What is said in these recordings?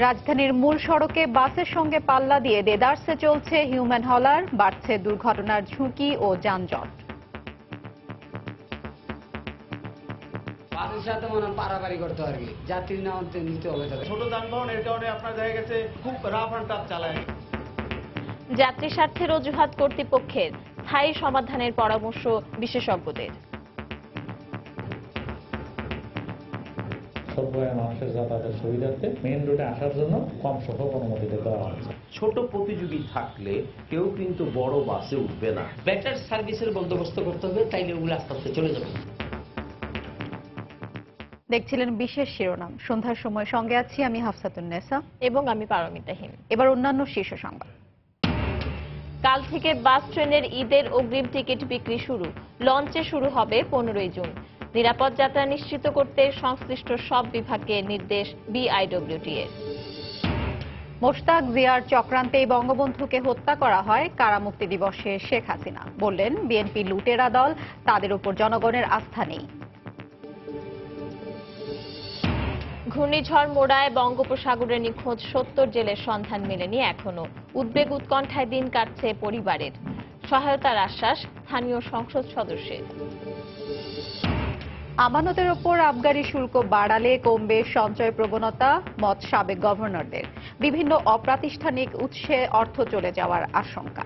রাজধানীর মূল সড়কে বাসের সঙ্গে পাল্লা দিয়ে দেদারসে চলছে হিউম্যান হলার, বাড়ছে দুর্ঘটনার ঝুঁকি ও যানজট। বাসের সাথে মনে পারাপারি করতে আর কি, যাত্রী নামতে নিতে হবে। ছোট যানবাহন এর কারণে আপনার দেখা গেছে খুব রাফ অ্যান্ড টাফ চালায়। যাত্রী স্বার্থের অজুহাত কর্তৃপক্ষের, স্থায়ী সমাধানের পরামর্শ বিশেষজ্ঞদের। মানুষের যাতায়াতের সুবিধার্থে মেইন রুটে আসার জন্য কম সংখ্যক অনুমতি দেওয়া হচ্ছে। ছোট প্রতিযোগী থাকলে কেউ কিন্তু বড় বাসে উঠবে না। বেটার সার্ভিসের বন্দোবস্ত করতে হবে, তাইলে ওগুলো আস্তে আস্তে চলে যাবে। দেখছিলেন বিশেষ শিরোনাম। সন্ধ্যার সময় সঙ্গে আছি আমি হাফসাতুন্নেসা এবং আমি পারমিতাহীন। এবার অন্যান্য শীর্ষ সংবাদ। কাল থেকে বাস ট্রেনের ঈদের অগ্রিম টিকিট বিক্রি শুরু। লঞ্চে শুরু হবে 15 জুন। নিরাপদ যাত্রা নিশ্চিত করতে সংশ্লিষ্ট সব বিভাগকে নির্দেশ বিআইডব্লিউটি এর। মোশতাক জিয়ার চক্রান্তে বঙ্গবন্ধুকে হত্যা করা হয়, কারামুক্তি দিবসে শেখ হাসিনা বললেন বিএনপি লুটেরা দল, তাদের উপর জনগণের আস্থা নেই। ঘূর্ণিঝড় মোড়ায় বঙ্গোপসাগরে নিখোঁজ 70 জেলের সন্ধান মেলেনি এখনো। উদ্বেগ উৎকণ্ঠায় দিন কাটছে পরিবারের। সহায়তার আশ্বাস স্থানীয় সংসদ সদস্যের। আমানতের ওপর আবগারি শুল্ক বাড়ালে কমবে সঞ্চয় প্রবণতা, মত সাবেক গভর্নরদের। বিভিন্ন অপ্রাতিষ্ঠানিক উৎসে অর্থ চলে যাওয়ার আশঙ্কা।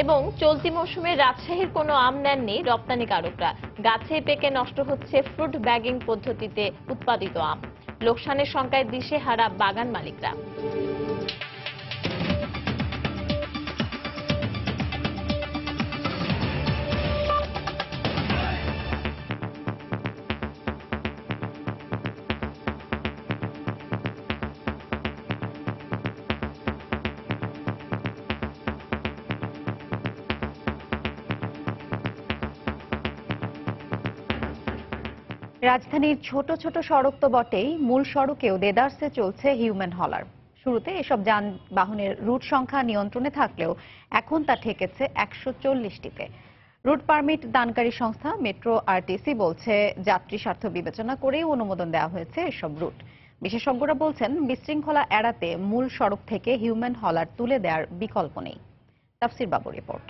এবং চলতি মৌসুমে রাজশাহীর কোনো আম নেননি রপ্তানিকারকরা। গাছে পেকে নষ্ট হচ্ছে ফ্রুট ব্যাগিং পদ্ধতিতে উৎপাদিত আম। লোকসানের শঙ্কায় দিশেহারা বাগান মালিকরা। রাজধানীর ছোট ছোট সড়ক তো বটেই, মূল সড়কেও দেদারসে চলছে হিউম্যান হলার। শুরুতে এসব যানবাহনের রুট সংখ্যা নিয়ন্ত্রণে থাকলেও এখন তা ঠেকেছে 140টিতে। রুট পারমিট দানকারী সংস্থা মেট্রো আরটিসি বলছে যাত্রী স্বার্থ বিবেচনা করেই অনুমোদন দেওয়া হয়েছে এসব রুট। বিশেষজ্ঞরা বলছেন বিশৃঙ্খলা এড়াতে মূল সড়ক থেকে হিউম্যান হলার তুলে দেওয়ার বিকল্প নেই। তাফসির বাবু রিপোর্ট।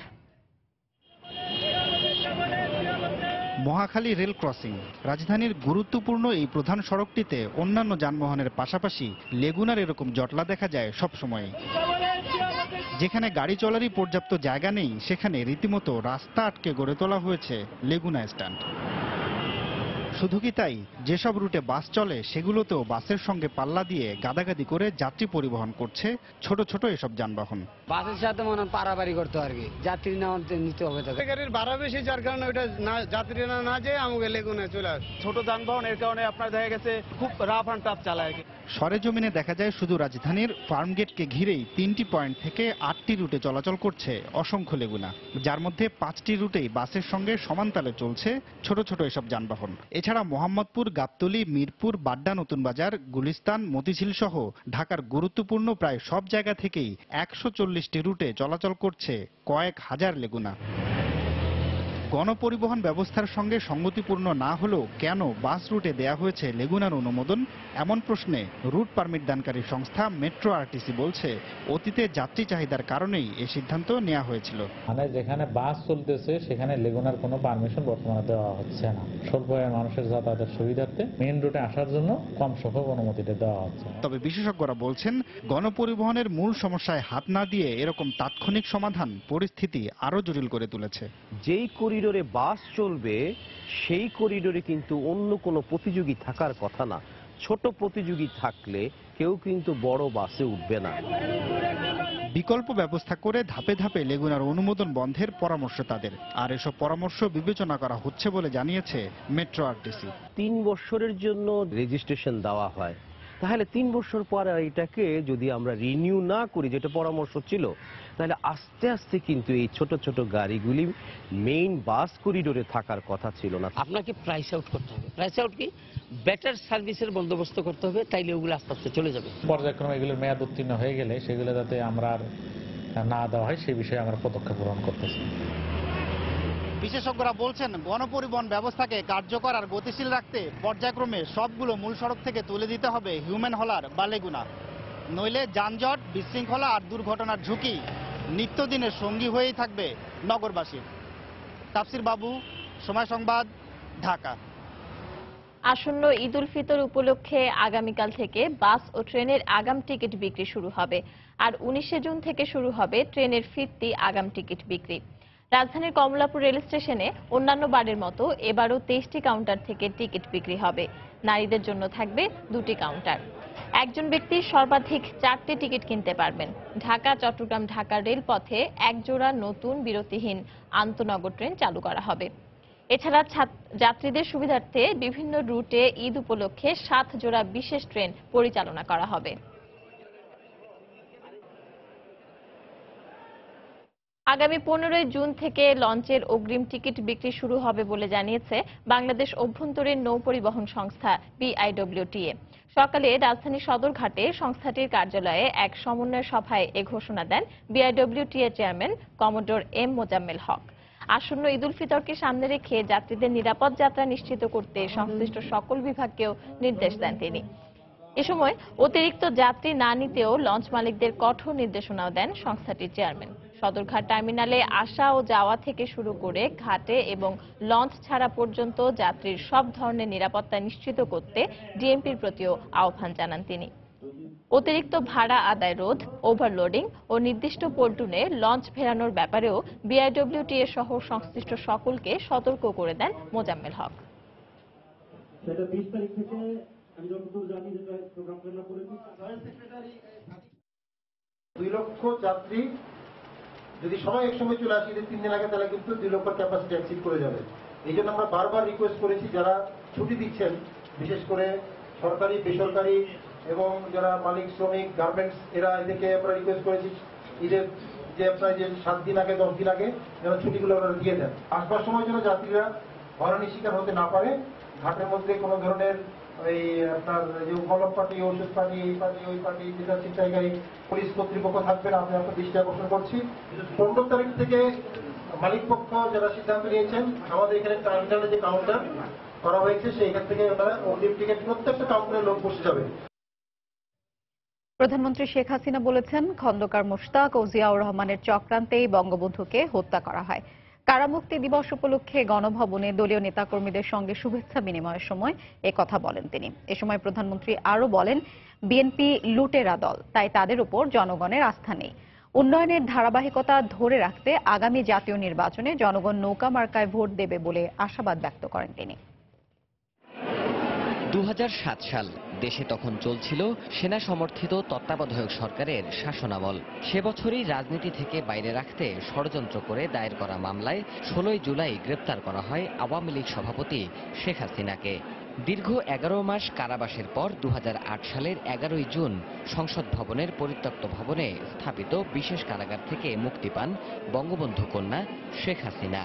Mohakhali rail crossing. রাজধানীর গুরুত্বপূর্ণ এই প্রধান সড়কটিতে অন্যান্য যানবাহনের পাশাপাশি লেগুনার এরকম জটলা দেখা যায় সবসময়। যেখানে গাড়ি চলারই পর্যাপ্ত জায়গা নেই, সেখানে রীতিমতো রাস্তা আটকে গড়ে তোলা হয়েছে লেগুনা স্ট্যান্ড। শুধু কি তাই, যেসব রুটে বাস চলে সেগুলোতেও বাসের সঙ্গে পাল্লা দিয়ে গাদাগাদি করে যাত্রী পরিবহন করছে ছোট ছোট এসব যানবাহন। বাসের সাথে মনে পারাপারি করতে আর কি, যাত্রী নামতে নিতে হবে। গাড়ির ভাড়া বেশি, যার কারণে ওটা যাত্রী না যেয়ে আমাকে লেগুনে চলে আসে। ছোট যানবাহন এর কারণে আপনার দেখা গেছে খুব রাফ অ্যান্ড টাফ চালায়। সরেজমিনে দেখা যায় শুধু রাজধানীর ফার্মগেটকে ঘিরেই 3টি পয়েন্ট থেকে 8টি রুটে চলাচল করছে অসংখ্য লেগুনা, যার মধ্যে 5টি রুটেই বাসের সঙ্গে সমানতালে চলছে ছোট ছোট এসব যানবাহন। এছাড়া মোহাম্মদপুর, গাবতলী, মিরপুর, বাড্ডা, নতুন বাজার, গুলিস্তান, মতিঝিল সহ ঢাকার গুরুত্বপূর্ণ প্রায় সব জায়গা থেকেই 140টি রুটে চলাচল করছে কয়েক হাজার লেগুনা। গণপরিবহন ব্যবস্থার সঙ্গে সঙ্গতিপূর্ণ না হলেও কেন বাস রুটে দেয়া হয়েছে লেগুনার অনুমোদন, এমন প্রশ্নে রুট পারমিট দানকারী সংস্থা মেট্রো আরটিসি বলছে অতীতে যাত্রী চাহিদার কারণেই এই সিদ্ধান্ত নেওয়া হয়েছিল। মানে যেখানে বাস চলতেছে সেখানে লেগুনার কোনো পারমিশন বর্তমানে দেওয়া হচ্ছে না। স্বল্প আয়ের মানুষের যাতায়াতের সুবিধার্থে মেইন রুটে আসার জন্য কম সংখ্যক অনুমতিটা দেওয়া হচ্ছে। তবে বিশেষজ্ঞরা বলছেন গণপরিবহনের মূল সমস্যায় হাত না দিয়ে এরকম তাৎক্ষণিক সমাধান পরিস্থিতি আরো জটিল করে তুলেছে। যেই করিডোরে বাস চলবে সেই করিডোরে কিন্তু অন্য কোনো প্রতিযোগী থাকার কথা না। ছোট প্রতিযোগী থাকলে কেউ কিন্তু বড় বাসে উঠবে না। বিকল্প ব্যবস্থা করে ধাপে ধাপে লেগুনার অনুমোদন বন্ধের পরামর্শ তাদের, আর এসব পরামর্শ বিবেচনা করা হচ্ছে বলে জানিয়েছে মেট্রো আরটিসি। 3 বছরের জন্য রেজিস্ট্রেশন দেওয়া হয়, তাহলে 3 বছর পর এটাকে যদি আমরা রিনিউ না করি, যেটা পরামর্শ ছিল, তাহলে আস্তে আস্তে কিন্তু এই ছোট ছোট গাড়িগুলি মেইন বাস করিডোরে থাকার কথা ছিল না। আপনাকে প্রাইস আউট করতে হবে। প্রাইস আউট কি? বেটার সার্ভিসের বন্দোবস্ত করতে হবে, তাইলে ওগুলো আস্তে আস্তে চলে যাবে। পর্যায়ক্রমে এগুলোর মেয়াদ উত্তীর্ণ হয়ে গেলে সেগুলো যাতে আমরা আর না দেওয়া হয় সেই বিষয়ে আমরা পদক্ষেপ গ্রহণ করতেছি। বিশেষজ্ঞরা বলছেন গণপরিবহন ব্যবস্থাকে কার্যকর আর গতিশীল রাখতে পর্যায়ক্রমে সবগুলো মূল সড়ক থেকে তুলে দিতে হবে হিউম্যান হলার বা লেগুনা, নইলে যানজট, বিশৃঙ্খলা আর দুর্ঘটনার ঝুঁকি নিত্যদিনের সঙ্গী হয়েই থাকবে নগরবাসীর। তাফসির বাবু, সময় সংবাদ, ঢাকা। আসন্ন ঈদ উল ফিতর উপলক্ষে আগামীকাল থেকে বাস ও ট্রেনের আগাম টিকিট বিক্রি শুরু হবে, আর 19শে জুন থেকে শুরু হবে ট্রেনের ফিরতি আগাম টিকিট বিক্রি। রাজধানীর কমলাপুর রেল স্টেশনে অন্যান্য বারের মতো এবারও 23টি কাউন্টার থেকে টিকিট বিক্রি হবে। নারীদের জন্য থাকবে 2টি কাউন্টার। একজন ব্যক্তি সর্বাধিক 4টি টিকিট কিনতে পারবেন। ঢাকা চট্টগ্রাম ঢাকা রেলপথে একজোড়া নতুন বিরতিহীন আন্তনগর ট্রেন চালু করা হবে। এছাড়া যাত্রীদের সুবিধার্থে বিভিন্ন রুটে ঈদ উপলক্ষে 7 জোড়া বিশেষ ট্রেন পরিচালনা করা হবে। আগামী 15 জুন থেকে লঞ্চের অগ্রিম টিকিট বিক্রি শুরু হবে বলে জানিয়েছে বাংলাদেশ অভ্যন্তরীণ নৌ পরিবহন সংস্থা BIWTA। সকালে রাজধানী সদরঘাটে সংস্থাটির কার্যালয়ে এক সমন্বয় সভায় এ ঘোষণা দেন BIWTA chairman commodore M Mozammel Haque. আসন্ন ঈদ উল ফিতরকে সামনে রেখে যাত্রীদের নিরাপদ যাত্রা নিশ্চিত করতে সংশ্লিষ্ট সকল বিভাগকেও নির্দেশ দেন তিনি। এ সময় অতিরিক্ত যাত্রী না নিতেও লঞ্চ মালিকদের কঠোর নির্দেশনাও দেন সংস্থাটির চেয়ারম্যান। সদরঘাট টার্মিনালে আসা ও যাওয়া থেকে শুরু করে ঘাটে এবং লঞ্চ ছাড়া পর্যন্ত যাত্রীর সব ধরনের নিরাপত্তা নিশ্চিত করতে ডিএমপির প্রতিও আহ্বান জানান তিনি। অতিরিক্ত ভাড়া আদায় রোধ, ওভারলোডিং ও নির্দিষ্ট পল্টনে লঞ্চ ফেরানোর ব্যাপারেও BIWTA সহ সংশ্লিষ্ট সকলকে সতর্ক করে দেন মোজাম্মেল হক। 2 লক্ষ যাত্রী যদি সবাই একসঙ্গে চলে আসে 3 দিন আগে, তাহলে কিন্তু 2 লক্ষ ক্যাপাসিটি এক্সিড করে যাবে। এই জন্য আমরা বারবার রিকোয়েস্ট করেছি যারা ছুটি দিচ্ছেন, বিশেষ করে সরকারি, বেসরকারি এবং যারা মালিক, শ্রমিক, গার্মেন্টস, এরা এদেরকে আমরা রিকোয়েস্ট করেছি ঈদের যে আপনার যে 7 দিন আগে, 10 দিন আগে যেন ছুটিগুলো ওনারা দিয়ে দেন। আসবার সময় যেন যাত্রীরা হয়রানির শিকার হতে না পারে। ঘাটের মধ্যে কোনো ধরনের এই আপনার যে কলম পার্টি, ওষুধ পার্টি, এই পার্টি, ওই পার্টি, যেটা ছিনতাইকারী, পুলিশ কর্তৃপক্ষ থাকবেন, আমি আপনার দৃষ্টি আকর্ষণ করছি। 15 তারিখ থেকে মালিক পক্ষ যারা সিদ্ধান্ত নিয়েছেন, আমাদের এখানে টার্মিনালে যে কাউন্টার করা হয়েছে সেইখান থেকে ওনারা অগ্রিম টিকিট প্রত্যেকটা কাউন্টারে লোক বসে যাবে। প্রধানমন্ত্রী শেখ হাসিনা বলেছেন, খন্দকার মোশতাক ও জিয়াউর রহমানের চক্রান্তেই বঙ্গবন্ধুকে হত্যা করা হয়। কারামুক্তি দিবস উপলক্ষে গণভবনে দলীয় নেতাকর্মীদের সঙ্গে শুভেচ্ছা বিনিময়ের সময় কথা বলেন তিনি। এ সময় প্রধানমন্ত্রী আরও বলেন, বিএনপি লুটেরা দল, তাই তাদের উপর জনগণের আস্থা নেই। উন্নয়নের ধারাবাহিকতা ধরে রাখতে আগামী জাতীয় নির্বাচনে জনগণ নৌকা মার্কায় ভোট দেবে বলে আশাবাদ ব্যক্ত করেন তিনি। 2007 সাল, দেশে তখন চলছিল সেনা সমর্থিত তত্ত্বাবধায়ক সরকারের শাসনামল। সে বছরই রাজনীতি থেকে বাইরে রাখতে ষড়যন্ত্র করে দায়ের করা মামলায় 16 জুলাই গ্রেপ্তার করা হয় আওয়ামী লীগ সভাপতি শেখ হাসিনাকে। দীর্ঘ 11 মাস কারাবাসের পর 2008 সালের 11 জুন সংসদ ভবনের পরিত্যক্ত ভবনে স্থাপিত বিশেষ কারাগার থেকে মুক্তি পান বঙ্গবন্ধু কন্যা শেখ হাসিনা।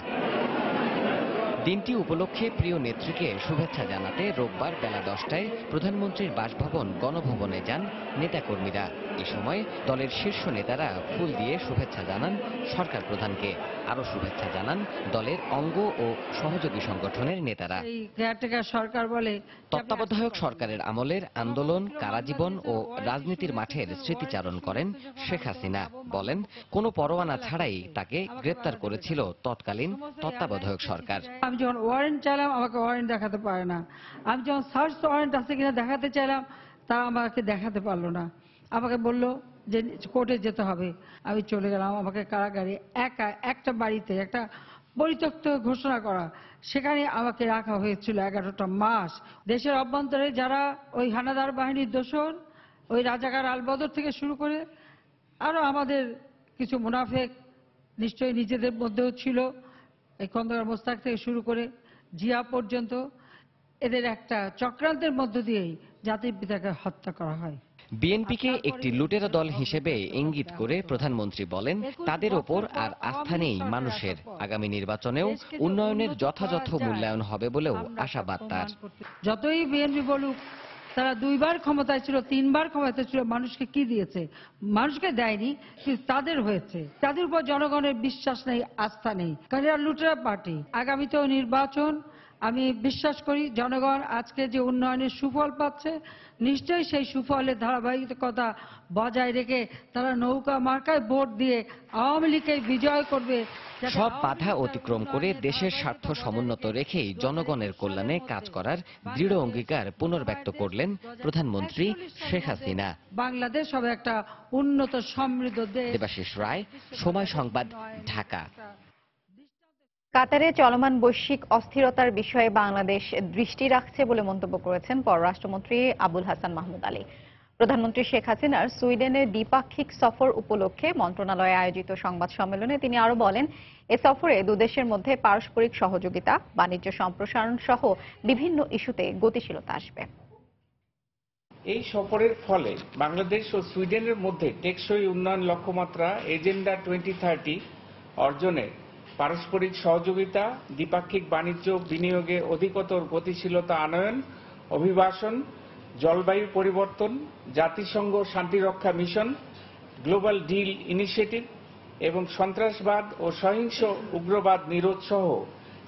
দিনটি উপলক্ষে প্রিয় নেত্রীকে শুভেচ্ছা জানাতে রোববার বেলা 10টায় প্রধানমন্ত্রীর বাসভবন গণভবনে যান নেতাকর্মীরা। এ সময় দলের শীর্ষ নেতারা ফুল দিয়ে শুভেচ্ছা জানান সরকার প্রধানকে। আরও শুভেচ্ছা জানান দলের অঙ্গ ও সহযোগী সংগঠনের নেতারা। সরকার বলে তত্ত্বাবধায়ক সরকারের আমলের আন্দোলন, কারাজীবন ও রাজনীতির মাঠের স্মৃতিচারণ করেন শেখ হাসিনা। বলেন, কোনো পরোয়ানা ছাড়াই তাকে গ্রেপ্তার করেছিল তৎকালীন তত্ত্বাবধায়ক সরকার। আমি যখন ওয়ারেন্ট চাইলাম, আমাকে ওয়ারেন্ট দেখাতে পারে না। আমি যখন সার্চ ওয়ারেন্ট আছে কিনা দেখাতে চাইলাম, তা আমাকে দেখাতে পারলো না। আমাকে বলল যে কোর্টে যেতে হবে। আমি চলে গেলাম। আমাকে কারাগারে একা একটা বাড়িতে, একটা পরিত্যক্ত ঘোষণা করা, সেখানে আমাকে রাখা হয়েছিল 11টা মাস। দেশের অভ্যন্তরে যারা ওই হানাদার বাহিনীর দোসর, ওই রাজাকার আলবদর থেকে শুরু করে আরো আমাদের কিছু মুনাফেক নিশ্চয়ই নিজেদের মধ্যেও ছিল, এই খন্দকার মোশতাক থেকে শুরু করে জিয়া পর্যন্ত, এদের একটা চক্রান্তের মধ্য দিয়েই জাতির পিতাকে হত্যা করা হয়। বিএনপিকে একটি লুটেরা দল হিসেবে ইঙ্গিত করে প্রধানমন্ত্রী বলেন, তাদের ওপর আর আস্থা নেই মানুষের। আগামী নির্বাচনেও উন্নয়নের যথাযথ মূল্যায়ন হবে বলেও আশাবাদ তার। যতই বিএনপি বলুক তারা 2 বার ক্ষমতায় ছিল, 3 বার ক্ষমতায় ছিল, মানুষকে কি দিয়েছে? মানুষকে দেয়নি, কিন্তু তাদের হয়েছে। তাদের উপর জনগণের বিশ্বাস নেই, আস্থা নেই, কারণ এরা লুটেরা পার্টি। আগামীতেও নির্বাচন, আমি বিশ্বাস করি জনগণ আজকে যে উন্নয়নের সুফল পাচ্ছে, নিশ্চয়ই সেই সুফলের ধারাবাহিকতা বজায় রেখে তারা নৌকা মার্কায় ভোট দিয়ে আওয়ামী লীগকে বিজয় করবে। সব বাধা অতিক্রম করে দেশের স্বার্থ সমুন্নত রেখেই জনগণের কল্যাণে কাজ করার দৃঢ় অঙ্গীকার পুনর্ব্যক্ত করলেন প্রধানমন্ত্রী শেখ হাসিনা। বাংলাদেশ হবে একটা উন্নত সমৃদ্ধ দেশ। দেবাশিস রায়, সময় সংবাদ, ঢাকা। কাতারে চলমান বৈশ্বিক অস্থিরতার বিষয়ে বাংলাদেশ দৃষ্টি রাখছে বলে মন্তব্য করেছেন পররাষ্ট্রমন্ত্রী আবুল হাসান মাহমুদ আলী। প্রধানমন্ত্রী শেখ হাসিনার সুইডেনের দ্বিপাক্ষিক সফর উপলক্ষে মন্ত্রণালয়ে আয়োজিত সংবাদ সম্মেলনে তিনি আরো বলেন, এ সফরে দুদেশের মধ্যে পারস্পরিক সহযোগিতা, বাণিজ্য সম্প্রসারণ সহ বিভিন্ন ইস্যুতে গতিশীলতা আসবে। এই সফরের ফলে বাংলাদেশ ও সুইডেনের মধ্যে টেকসই উন্নয়ন লক্ষ্যমাত্রা এজেন্ডা 2030 অর্জনে পারস্পরিক সহযোগিতা, দ্বিপাক্ষিক বাণিজ্য বিনিয়োগে অধিকতর গতিশীলতা আনয়ন, অভিবাসন, জলবায়ু পরিবর্তন, জাতিসংঘ শান্তিরক্ষা মিশন, গ্লোবাল ডিল ইনিশিয়েটিভ এবং সন্ত্রাসবাদ ও সহিংস উগ্রবাদ নিরোধ সহ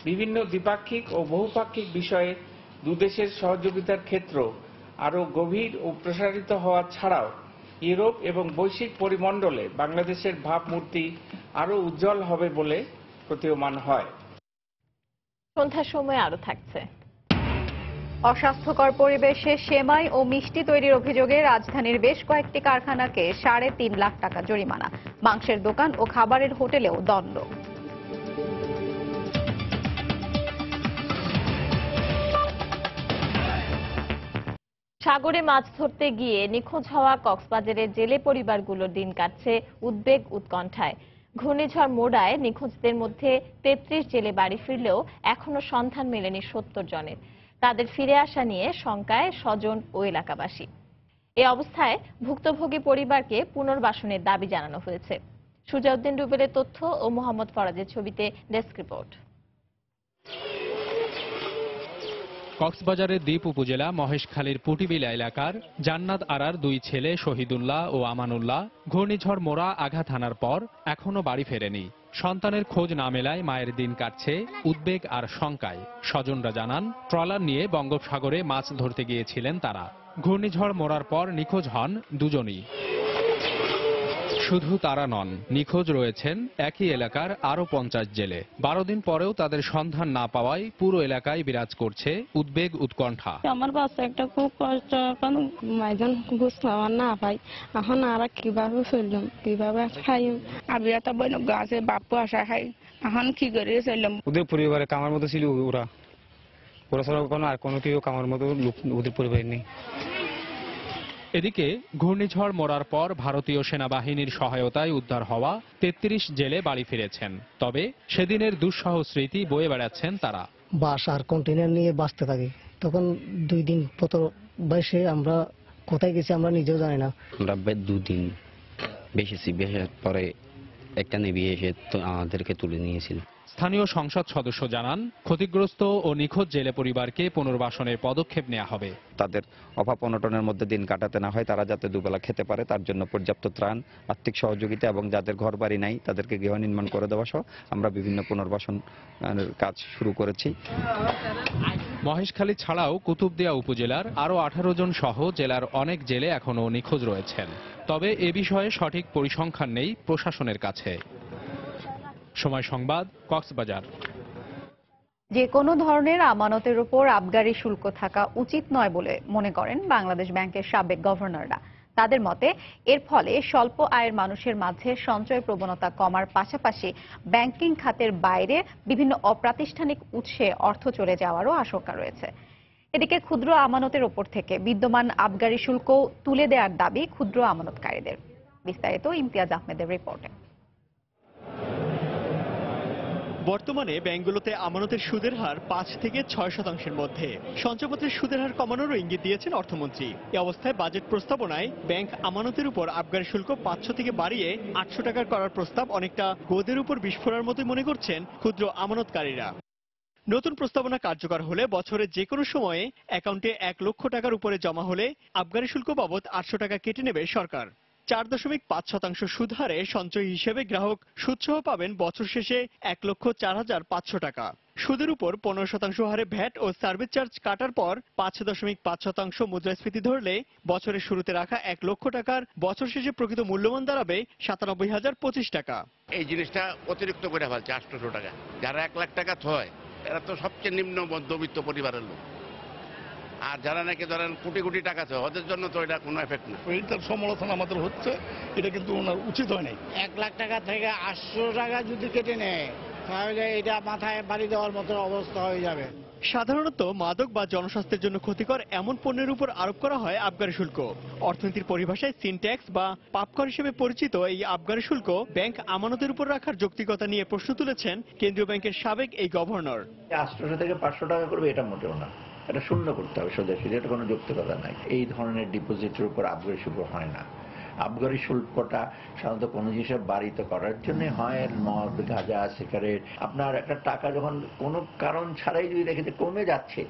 বিভিন্ন দ্বিপাক্ষিক ও বহুপাক্ষিক বিষয়ে দুদেশের সহযোগিতার ক্ষেত্র আরও গভীর ও প্রসারিত হওয়া ছাড়াও ইউরোপ এবং বৈশ্বিক পরিমণ্ডলে বাংলাদেশের ভাবমূর্তি আরও উজ্জ্বল হবে বলে প্রতীয়মান হয়। সন্ধ্যার সময় আরো থাকছে। অস্বাস্থ্যকর পরিবেশে সেমাই ও মিষ্টি তৈরির অভিযোগে রাজধানীর বেশ কয়েকটি কারখানাকে 3.5 লাখ টাকা জরিমানা, মাংসের দোকান ও খাবারের হোটেলেও দণ্ড। সাগরে মাছ ধরতে গিয়ে নিখোঁজ হওয়া কক্সবাজারের জেলে পরিবারগুলোর দিন কাটছে উদ্বেগ উৎকণ্ঠায়। ঘূর্ণিঝড় মোড়ায় নিখোঁজদের মধ্যে 33 জেলে বাড়ি ফিরলেও এখনো সন্ধান মেলেনি 70 জনের। তাদের ফিরে আসা নিয়ে শঙ্কায় স্বজন ও এলাকাবাসী। এ অবস্থায় ভুক্তভোগী পরিবারকে পুনর্বাসনের দাবি জানানো হয়েছে। সুজাউদ্দিন রুবেলের তথ্য ও মোহাম্মদ ফরাজের ছবিতে ডেস্ক রিপোর্ট। কক্সবাজারের দ্বীপ উপজেলা মহেশখালীর পুটিবিলা এলাকার জান্নাত আরার 2 ছেলে শহীদুল্লাহ ও আমানুল্লাহ ঘূর্ণিঝড় মোড়া আঘাত হানার পর এখনো বাড়ি ফেরেনি। সন্তানের খোঁজ না মেলায় মায়ের দিন কাটছে উদ্বেগ আর শঙ্কায়। স্বজনরা জানান, ট্রলার নিয়ে বঙ্গোপসাগরে মাছ ধরতে গিয়েছিলেন তারা। ঘূর্ণিঝড় মোড়ার পর নিখোঁজ হন দুজনই। শুধু তারা নন, নিখোঁজ রয়েছেন একই এলাকার আরো 50 জেলে। 12 দিন পরেও তাদের সন্ধান না পাওয়ায় পুরো এলাকায় বিরাজ করছে উদ্বেগ উৎকণ্ঠা। আমার বাচ্চা একটা খুব কষ্ট, এখন মাইজন ঘুষ খাওয়ার না পাই, এখন আর কিভাবে চললাম, কিভাবে খাই। আমি একটা বই গাছে বাপু আসা খাই, এখন কি করে চললাম। ওদের পরিবারে কামার মতো ছিল ওরা ছাড়া কোনো আর কোনো কেউ কামার মতো লোক ওদের পরিবারে নেই। এদিকে ঘূর্ণিঝড় মোড়ার পর ভারতীয় সেনাবাহিনীর সহায়তায় উদ্ধার হওয়া 33 জেলে বাড়ি ফিরেছেন। তবে সেদিনের দুঃসহ স্মৃতি বয়ে বেড়াচ্ছেন তারা। বাস আর কন্টেনার নিয়ে বাঁচতে থাকি, তখন 2 দিন বয়সে আমরা কোথায় গেছি আমরা নিজেও জানি না। আমরা 2 দিন বেশি পরে একটা নেভি এসে আমাদেরকে তুলে নিয়েছিল। স্থানীয় সংসদ সদস্য জানান, ক্ষতিগ্রস্ত ও নিখোঁজ জেলে পরিবারকে পুনর্বাসনের পদক্ষেপ নেওয়া হবে। তাদের অভাব অনটনের মধ্যে দিন কাটাতে না হয়, তারা যাতে দুবেলা খেতে পারে তার জন্য পর্যাপ্ত ত্রাণ, আর্থিক সহযোগিতা এবং যাদের ঘর বাড়ি নাই তাদেরকে গৃহ নির্মাণ করে দেওয়া সহ আমরা বিভিন্ন পুনর্বাসন কাজ শুরু করেছি। মহেশখালী ছাড়াও কুতুবদিয়া উপজেলার আরো 18 জন সহ জেলার অনেক জেলে এখনো নিখোঁজ রয়েছেন। তবে এ বিষয়ে সঠিক পরিসংখ্যান নেই প্রশাসনের কাছে। সময় সংবাদ, কক্সবাজার। যে কোনো ধরনের আমানতের উপর আবগারি শুল্ক থাকা উচিত নয় বলে মনে করেন বাংলাদেশ ব্যাংকের সাবেক গভর্নররা। তাদের মতে এর ফলে স্বল্প আয়ের মানুষের মাঝে সঞ্চয় প্রবণতা কমার পাশাপাশি ব্যাংকিং খাতের বাইরে বিভিন্ন অপ্রাতিষ্ঠানিক উৎসে অর্থ চলে যাওয়ারও আশঙ্কা রয়েছে। এদিকে ক্ষুদ্র আমানতের ওপর থেকে বিদ্যমান আবগারি শুল্ক তুলে দেওয়ার দাবি ক্ষুদ্র আমানতকারীদের। বিস্তারিত ইমতিয়াজ আহমেদের রিপোর্টে। বর্তমানে ব্যাংকগুলোতে আমানতের সুদের হার 5 থেকে 6% মধ্যে। সঞ্চয়পত্রের সুদের হার কমানোরও ইঙ্গিত দিয়েছেন অর্থমন্ত্রী। এই অবস্থায় বাজেট প্রস্তাবনায় ব্যাংক আমানতের উপর আবগারি শুল্ক 500 থেকে বাড়িয়ে 800 টাকা করার প্রস্তাব অনেকটা গোদের উপর বিস্ফোরণের মতোই মনে করছেন ক্ষুদ্র আমানতকারীরা। নতুন প্রস্তাবনা কার্যকর হলে বছরের যে কোনো সময়ে অ্যাকাউন্টে 1 লক্ষ টাকার উপরে জমা হলে আবগারি শুল্ক বাবদ 800 টাকা কেটে নেবে সরকার। 4.5% সুদ হারে সঞ্চয় হিসেবে গ্রাহক সুদসহ পাবেন বছর শেষে 1,04,500 টাকা। সুদের উপর 15% হারে ভ্যাট ও সার্ভিস চার্জ কাটার পর 5.5% মুদ্রাস্ফীতি ধরলে বছরের শুরুতে রাখা 1 লক্ষ টাকার বছর শেষে প্রকৃত মূল্যমান দাঁড়াবে 97,025 টাকা। এই জিনিসটা অতিরিক্ত করে ফেলছে 800 টাকা। যারা 1 লাখ টাকা থয় এরা তো সবচেয়ে নিম্ন মধ্যবিত্ত পরিবারের লোক, আর যারা নাকি ধরেন কোটি কোটি টাকা থয় ওদের জন্য তো এটা কোনো এফেক্ট না। এইটার সমালোচনা আমাদের হচ্ছে, এটা কিন্তু ওনার উচিত হয় নাই। 1 লাখ টাকা থেকে 800 টাকা যদি কেটে নেয় তাহলে এটা মাথায় বাড়ি দেওয়ার মতো অবস্থা হয়ে যাবে। সাধারণত মাদক বা জনস্বাস্থ্যের জন্য ক্ষতিকর এমন পণ্যের উপর আরোপ করা হয় আবগারি শুল্ক। অর্থনীতির পরিভাষায় সিনট্যাক্স বা পাপকর হিসেবে পরিচিত এই আবগারি শুল্ক ব্যাংক আমানতের উপর রাখার যৌক্তিকতা নিয়ে প্রশ্ন তুলেছেন কেন্দ্রীয় ব্যাংকের সাবেক এই গভর্নর। 800 থেকে 500 টাকা করবে এটা মোটেও না, এটা শূন্য করতে হবে সোজাসুজি, এটা কোনো যৌক্তিকতা নাই। এই ধরনের ডিপোজিটের উপর আবগারি শুল্ক হয় না। আবগারি শুল্কটা সাধারণত কোনো জিনিসের বাড়িতে করার জন্য হয়, মদ, গাঁজা, সিগারেট। আপনার একটা টাকা যখন কোনো কারণ ছাড়াই যদি দেখে যে কমে যাচ্ছে,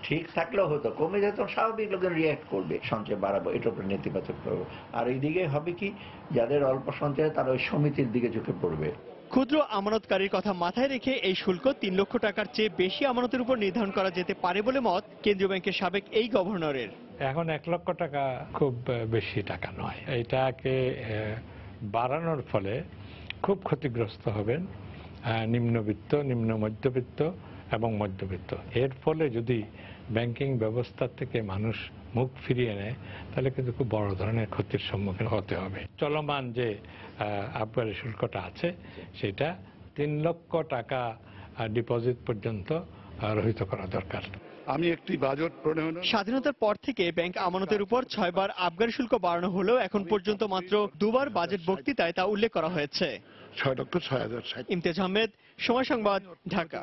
ঠিক থাকলেও হতো, কমে যেত স্বাভাবিক লোকজন রিয়াক্ট করবে, সঞ্চয় বাড়াবো, এটার উপর নেতিবাচক করবো। আর এইদিকে হবে কি, যাদের অল্প সঞ্চয় তারা ওই সমিতির দিকে ঝুঁকে পড়বে। ক্ষুদ্র আমানতকারীর কথা মাথায় রেখে এই শুল্ক 3 লক্ষ টাকার চেয়ে বেশি আমানতের উপর নির্ধারণ করা যেতে পারে বলে মত কেন্দ্রীয় ব্যাংকের সাবেক এই গভর্নরের। এখন 1 লক্ষ টাকা খুব বেশি টাকা নয়, এইটাকে বাড়ানোর ফলে খুব ক্ষতিগ্রস্ত হবেন নিম্নবিত্ত, নিম্ন মধ্যবিত্ত এবং মধ্যবিত্ত। এর ফলে যদি ব্যাংকিং ব্যবস্থা থেকে মানুষ মুখ ফিরিয়ে নেয় তাহলে কিন্তু খুব বড় ধরনের ক্ষতির সম্মুখীন হতে হবে। চলমান যে আবগারি শুল্কটা আছে সেটা 3 লক্ষ টাকা ডিপোজিট পর্যন্ত রহিত করা দরকার। আমি একটি বাজেট প্রণয়ন। স্বাধীনতার পর থেকে ব্যাংক আমানতের উপর 6 বার আবগারি শুল্ক বাড়ানো হলেও এখন পর্যন্ত মাত্র 2 বার বাজেট বক্তৃতায় তা উল্লেখ করা হয়েছে। 6,06,000। ইমতিয়াজ আহমেদ, সময় সংবাদ, ঢাকা।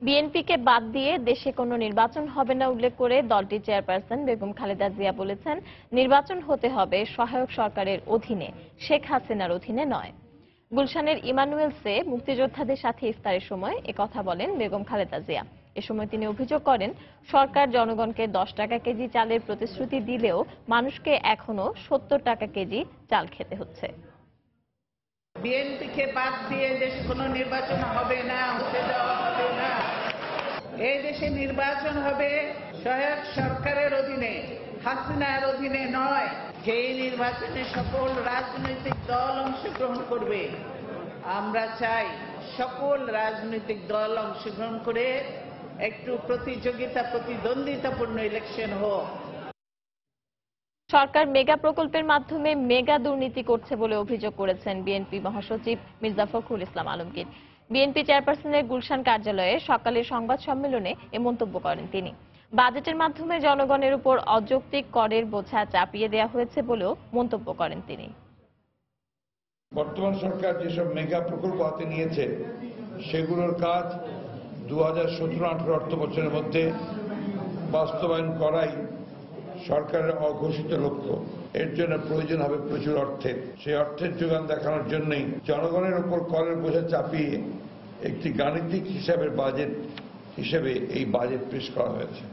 বিএনপিকে বাদ দিয়ে দেশে কোনো নির্বাচন হবে না উল্লেখ করে দলটির চেয়ারপারসন বেগম খালেদা জিয়া বলেছেন, নির্বাচন হতে হবে সহায়ক সরকারের অধীনে, শেখ হাসিনার অধীনে নয়। গুলশানের ইমানুয়েলসে মুক্তিযোদ্ধাদের সাথে ইফতারের সময় একথা বলেন বেগম খালেদা জিয়া। এ সময় তিনি অভিযোগ করেন, সরকার জনগণকে 10 টাকা কেজি চালের প্রতিশ্রুতি দিলেও মানুষকে এখনো 70 টাকা কেজি চাল খেতে হচ্ছে। বিএনপিকে বাদ দিয়ে দেশে কোনো নির্বাচন হবে না, হতে দেওয়া হবে না। এই দেশে নির্বাচন হবে সহায়ক সরকারের অধীনে, হাসিনার অধীনে নয়। যেই নির্বাচনে সকল রাজনৈতিক দল অংশগ্রহণ করবে, আমরা চাই সকল রাজনৈতিক দল অংশগ্রহণ করে একটু প্রতিদ্বন্দ্বিতাপূর্ণ ইলেকশন হোক। সরকার মেগা প্রকল্পের মাধ্যমে মেগা দুর্নীতি করছে বলে অভিযোগ করেছেন বিএনপি মহাসচিব মির্জা ফখরুল ইসলাম আলমগীর। বিএনপি চেয়ারপারসনের গুলশান কার্যালয়ে সকালের সংবাদ সম্মেলনে এ মন্তব্য করেন তিনি। বাজেটের মাধ্যমে জনগণের উপর অযৌক্তিক করের বোঝা চাপিয়ে দেওয়া হয়েছে বলেও মন্তব্য করেন তিনি। বর্তমান সরকার যেসব মেগা প্রকল্প হাতে নিয়েছে সেগুলোর কাজ 2017-18 অর্থ বছরের মধ্যে বাস্তবায়ন করাই সরকারের অঘোষিত লক্ষ্য। এর জন্য প্রয়োজন হবে প্রচুর অর্থের। সেই অর্থের যোগান দেখানোর জন্যই জনগণের উপর করের বোঝা চাপিয়ে একটি গাণিতিক হিসাবের বাজেট হিসেবে এই বাজেট পেশ করা হয়েছে।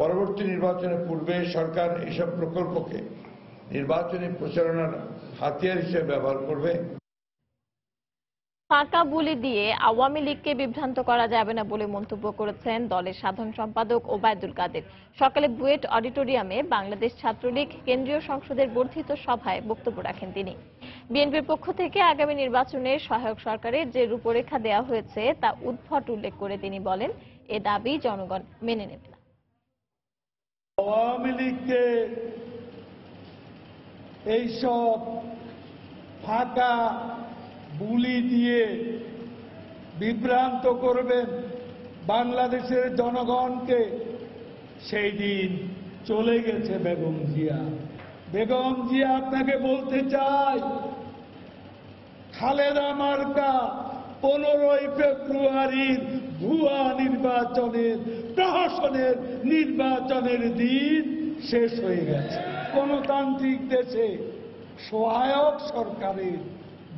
পরবর্তী নির্বাচনের পূর্বে সরকার এসব প্রকল্পকে নির্বাচনী প্রচারণার হাতিয়ার হিসেবে ব্যবহার করবে। ফাঁকা বুলি দিয়ে আওয়ামী লীগকে বিভ্রান্ত করা যাবে না বলে মন্তব্য করেছেন দলের সাধারণ সম্পাদক ওবায়দুল কাদের। সকালে বুয়েট অডিটোরিয়ামে বাংলাদেশ ছাত্রলীগ কেন্দ্রীয় সংসদের বর্ধিত সভায় বক্তব্য রাখেন তিনি। বিএনপির পক্ষ থেকে আগামী নির্বাচনে সহায়ক সরকারের যে রূপরেখা দেওয়া হয়েছে তা উদ্ভট উল্লেখ করে তিনি বলেন, এ দাবি জনগণ মেনে নেবে না। আওয়ামী লীগকে এইসব ফাঁকা বুলি দিয়ে বিভ্রান্ত করবেন বাংলাদেশের জনগণকে, সেই দিন চলে গেছে বেগম জিয়া। বেগম জিয়া আপনাকে বলতে চাই, খালেদা মার্কা 15 ফেব্রুয়ারির ভুয়া নির্বাচনের, প্রহসনের নির্বাচনের দিন শেষ হয়ে গেছে। গণতান্ত্রিক দেশে সহায়ক সরকারের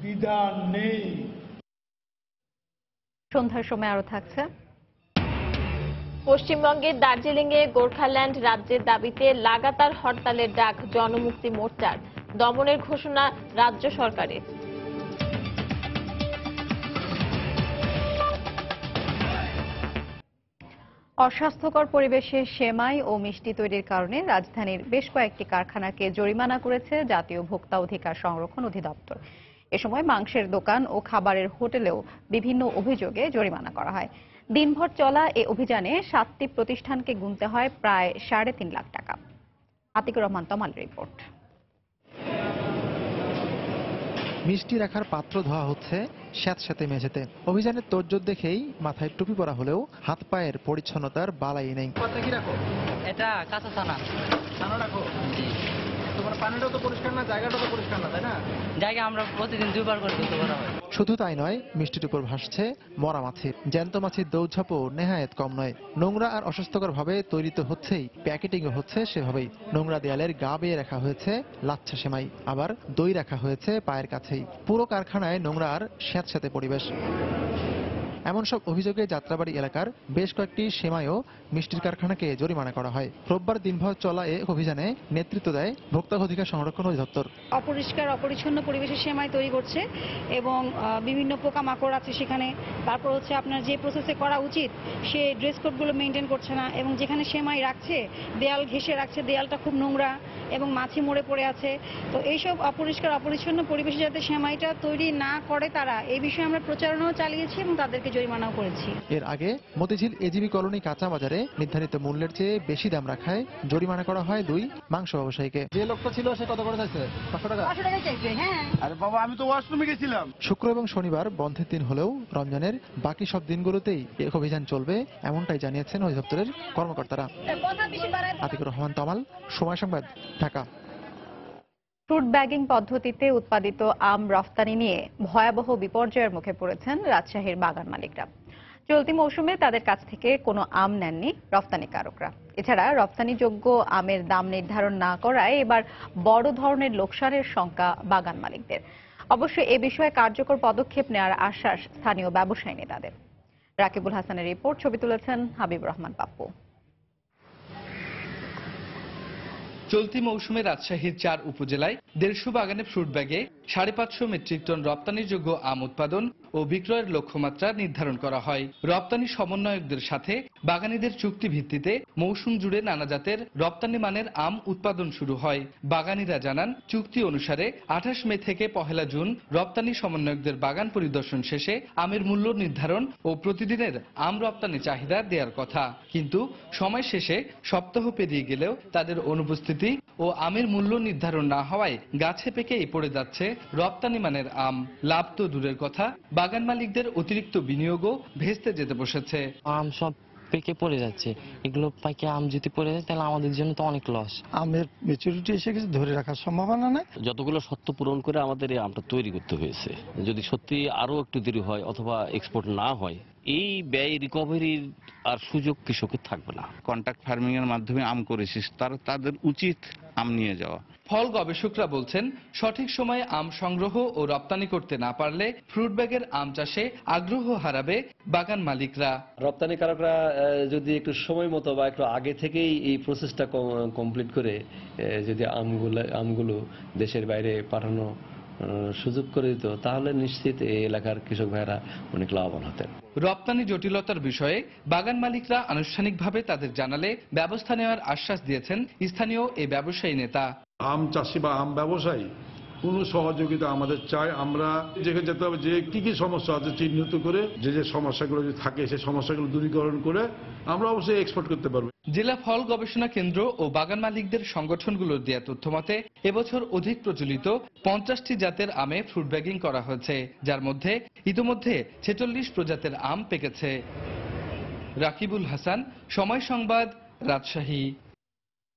বিধান নেই। সন্ধ্যার সময় আরো থাকছে। পশ্চিমবঙ্গের দার্জিলিংয়ে গোর্খাল্যান্ড রাজ্যের দাবিতে লাগাতার হরতালের ডাক জনমুক্তি মোর্চার, দমনের ঘোষণা রাজ্য সরকারের। অস্বাস্থ্যকর পরিবেশে সেমাই ও মিষ্টি তৈরির কারণে রাজধানীর বেশ কয়েকটি কারখানাকে জরিমানা করেছে জাতীয় ভোক্তা অধিকার সংরক্ষণ অধিদপ্তর। এ সময় মাংসের দোকান ও খাবারের হোটেলেও বিভিন্ন অভিযোগে জরিমানা করা হয়। দিনভর চলা এ অভিযানে 7টি প্রতিষ্ঠানকে গুনতে হয় প্রায় 3.5 লাখ টাকা। আতিকুর রহমান তমাল রিপোর্ট। মিষ্টি রাখার পাত্র ধোয়া হচ্ছে স্যাঁতস্যাঁতে মেঝেতে। অভিযানের তোড়জোড় দেখেই মাথায় টুপি পরা হলেও হাত পায়ের পরিচ্ছন্নতার বালাই নেই। এটা কাঁচা ছানা রাখো। তোমার পানিটাও তো পরিষ্কার না, জায়গাটাও তো পরিষ্কার না, তাই না? জায়গা আমরা প্রতিদিন 2 বার করে ধুতে করা হয়। শুধু তাই নয়, মিষ্টির উপর ভাসছে মরা মাছির। জ্যান্ত মাছির দৌড়ঝাঁপও নেহায়েত কম নয়। নোংরা আর অস্বাস্থ্যকর ভাবে তৈরি তো হচ্ছেই, প্যাকেটিংও হচ্ছে সেভাবেই। নোংরা দেয়ালের গা বেয়ে রাখা হয়েছে লাচ্ছা সেমাই, আবার দই রাখা হয়েছে পায়ের কাছেই। পুরো কারখানায় নোংরা আর স্যাঁতস্যাঁতে পরিবেশ। এমন সব অভিযোগে যাত্রাবাড়ি এলাকার বেশ কয়েকটি সেমাই ও মিষ্টির কারখানাকে জরিমানা করা হয়। রোববার দিনভর চলা এ অভিযানে নেতৃত্ব দেয় ভোক্তা অধিকার সংরক্ষণ অধিদপ্তর। অপরিষ্কার অপরিচ্ছন্ন পরিবেশে সেমাই তৈরি করছে এবং বিভিন্ন পোকামাকড় আছে সেখানে। তারপর হচ্ছে আপনার যে প্রসেসে করা উচিত সে ড্রেস কোডগুলো মেনটেন করছে না, এবং যেখানে সেমাই রাখছে দেয়াল ঘেঁষে রাখছে, দেয়ালটা খুব নোংরা এবং মাছি মরে পড়ে আছে। তো এইসব অপরিষ্কার অপরিচ্ছন্ন পরিবেশে যাতে সেমাইটা তৈরি না করে তারা, এই বিষয়ে আমরা প্রচারণাও চালিয়েছি এবং তাদেরকে জরিমানাও করেছি। এর আগে মতিঝিল এজিবি কলোনি কাঁচা বাজারে নির্ধারিত মূল্যের চেয়ে বেশি দাম রাখায় জরিমানা করা হয় 2 মাংস ব্যবসায়ীকে। যে লোকটা ছিল সে কত করে চাইছে? 500 টাকা। 500 টাকা চাইছে। হ্যাঁ। আরে বাবা, আমি তো ওয়াশরুমে গেছিলাম। শুক্র এবং শনিবার বন্ধের দিন হলেও রমজানের বাকি সব দিনগুলোতেই এই অভিযান চলবে, এমনটাই জানিয়েছেন অধিদপ্তরের কর্মকর্তারা। আতিকুর রহমান তমাল, সময় সংবাদ, ঢাকা। ফ্রুট ব্যাগিং পদ্ধতিতে উৎপাদিত আম রফতানি নিয়ে ভয়াবহ বিপর্যয়ের মুখে পড়েছেন রাজশাহীর বাগান মালিকরা। চলতি মৌসুমে তাদের কাছ থেকে কোনো আম নেননি রফতানিকারকরা। এছাড়া রফতানিযোগ্য আমের দাম নির্ধারণ না করায় এবার বড় ধরনের লোকসানের শঙ্কা বাগান মালিকদের। অবশ্য এ বিষয়ে কার্যকর পদক্ষেপ নেওয়ার আশ্বাস স্থানীয় ব্যবসায়ী নেতাদের। রাকিবুল হাসানের রিপোর্ট, ছবি তুলেছেন হাবিবুর রহমান পাপ্পু। চলতি মৌসুমে রাজশাহীর 4 উপজেলায় 150 বাগানে ফ্রুট ব্যাগে 550 মেট্রিক টন রপ্তানিযোগ্য আম উৎপাদন ও বিক্রয়ের লক্ষ্যমাত্রা নির্ধারণ করা হয়। রপ্তানি সমন্বয়কদের সাথে বাগানীদের চুক্তি ভিত্তিতে মৌসুম জুড়ে নানা জাতের রপ্তানি মানের আম উৎপাদন শুরু হয়। বাগানীরা জানান, চুক্তি অনুসারে 28 মে থেকে 1 জুন রপ্তানি সমন্বয়কদের বাগান পরিদর্শন শেষে আমের মূল্য নির্ধারণ ও প্রতিদিনের আম রপ্তানি চাহিদা দেওয়ার কথা। কিন্তু সময় শেষে সপ্তাহ পেরিয়ে গেলেও তাদের অনুপস্থিতি ও আমের মূল্য নির্ধারণ না হওয়ায় গাছে পেকেই পড়ে যাচ্ছে রপ্তানি মানের আম। লাভ তো দূরের কথা, বাগান মালিকদের অতিরিক্ত বিনিয়োগও ভেস্তে যেতে বসেছে। আম সব পেকে পড়ে যাচ্ছে, এগুলো পাকে আম যদি পড়ে যায় তাহলে আমাদের জন্য তো অনেক লস। আমের ম্যাচুরিটি এসে গেছে, ধরে রাখার সম্ভাবনা নাই। যতগুলো শর্ত পূরণ করে আমাদের এই আমটা তৈরি করতে হয়েছে, যদি সত্যি আরো একটু দেরি হয় অথবা এক্সপোর্ট না হয়, এই ব্যয় রিকভারির আর সুযোগ কৃষকের থাকবে না। কন্ট্রাক্ট ফার্মিং এর মাধ্যমে আম করেছি, তাদের উচিত আম নিয়ে যাওয়া। ফল গবেষকরা বলছেন, সঠিক সময়ে আম সংগ্রহ ও রপ্তানি করতে না পারলে ফ্রুট ব্যাগের আম চাষে আগ্রহ হারাবে বাগান মালিকরা। রপ্তানিকারকরা যদি একটু সময় মতো বা একটু আগে থেকেই এই প্রসেসটা কমপ্লিট করে যদি আমগুলো দেশের বাইরে পাঠানো সুযোগ করে দিত, তাহলে নিশ্চিত এই এলাকার কৃষক ভাইরা অনেক লাভবান হতেন। রপ্তানি জটিলতার বিষয়ে বাগান মালিকরা আনুষ্ঠানিকভাবে তাদের জানালে ব্যবস্থা নেওয়ার আশ্বাস দিয়েছেন স্থানীয় এই ব্যবসায়ী নেতা। আম চাষি বা আম ব্যবসায়ী কোন সহযোগিতা আমাদের চাই। আমরা দেখে যেতে হবে যে কি কি সমস্যা আছে চিহ্নিত করে, যে যে সমস্যাগুলো যদি থাকে সেই সমস্যাগুলো দূরীকরণ করে আমরা অবশ্যই এক্সপোর্ট করতে পারবো। জেলা ফল গবেষণা কেন্দ্র ও বাগান মালিকদের সংগঠনগুলোর দেয়া তথ্য মতে এবছর অধিক প্রচলিত 50টি জাতের আমে ফ্রুট ব্যাগিং করা হয়েছে, যার মধ্যে ইতিমধ্যে 46 প্রজাতির আম পেকেছে। রাকিবুল হাসান, সময় সংবাদ, রাজশাহী।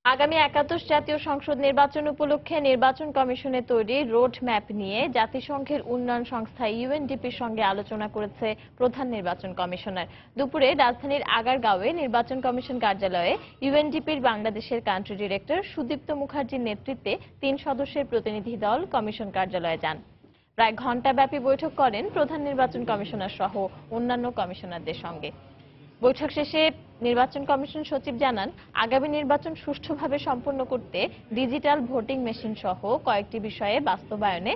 আগামী 71 জাতীয় সংসদ নির্বাচন উপলক্ষে নির্বাচন কমিশনের তৈরি রোড ম্যাপ নিয়ে জাতিসংঘের উন্নয়ন সংস্থা ইউএনডিপির সঙ্গে আলোচনা করেছে প্রধান নির্বাচন কমিশনার। দুপুরে রাজধানীর আগারগাঁওয়ে নির্বাচন কমিশন কার্যালয়ে ইউএনডিপির বাংলাদেশের কান্ট্রি ডিরেক্টর সুদীপ্ত মুখার্জির নেতৃত্বে 3 সদস্যের প্রতিনিধি দল কমিশন কার্যালয়ে যান। প্রায় ঘণ্টাব্যাপী বৈঠক করেন প্রধান নির্বাচন কমিশনার সহ অন্যান্য কমিশনারদের সঙ্গে। বৈঠক শেষে নির্বাচন কমিশন সচিব জানান, আগামী নির্বাচন সুষ্ঠুভাবে সম্পন্ন করতে ডিজিটাল ভোটিং মেশিন সহ কয়েকটি বিষয়ে বাস্তবায়নে